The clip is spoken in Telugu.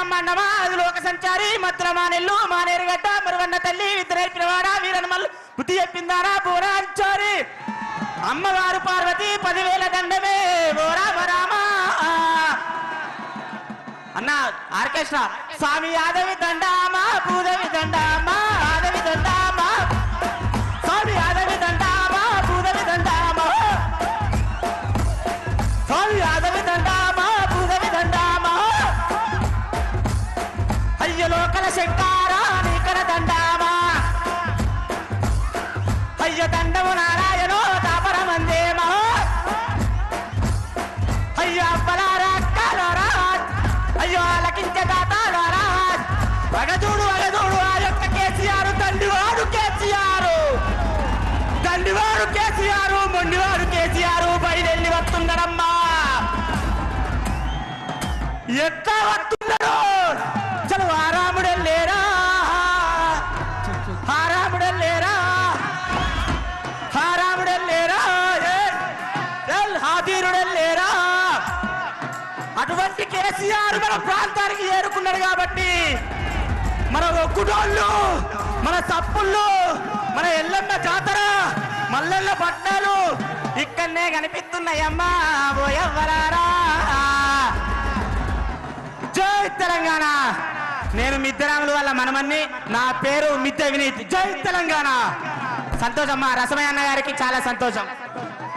బ్రహ్మాండమా అది లోక సంచారి మత్తుల మానెల్లు మానేరుగడ్డ మరువన్న తల్లి విద్య నేర్పినవాడ వీరనమల్లు బుద్ధి చెప్పిందారా బోరాంచారి అమ్మవారు పార్వతి 10,000 దండమే ఓ రామ రామ అన్న ఆర్కెస్ట్రా స్వామి యాదవి దండామా భూదేవి దండామా ఆదవి దండామా స్వామి యాదవి దండామా భూదేవి దండామా స్వామి యాదవి దండామా భూదేవి దండామా అయ్య లోకల శంకారా నీకర దండామా అయ్య దండము నారాయణో దాపరమందేమా అయ్యో అబ్బలారా అక్కలారా అయ్యో ఆలకించే దాతాలారా వగదూడు ఆ యొక్క కేసీఆర్ దండివాడు కేసీఆర్ మొండివాడు కేసీఆర్ బయలుదేరి వస్తున్నాడమ్మా ఎట్లా వస్తున్నాడు చలు ఆరాముడెళ్ళేరా హాదీరుడెళ్ళేరా అటువంటి కేసీఆర్ మన ప్రాంతానికి చేరుకున్నాడు కాబట్టి మన ఒక్కుడోళ్ళు మన సప్పుళ్ళు మన ఎల్లమ్మ జాతర మల్లెల్ల పట్నాలు ఇక్కడనే కనిపిస్తున్నాయమ్మా బోయవ్వరారా జై తెలంగాణ నేను మిద్దరాముల వల్ల మనమన్ని నా పేరు మిద్దె వినీత్ జై తెలంగాణ సంతోషమ్మా రసమయ్య అన్న గారికి చాలా సంతోషం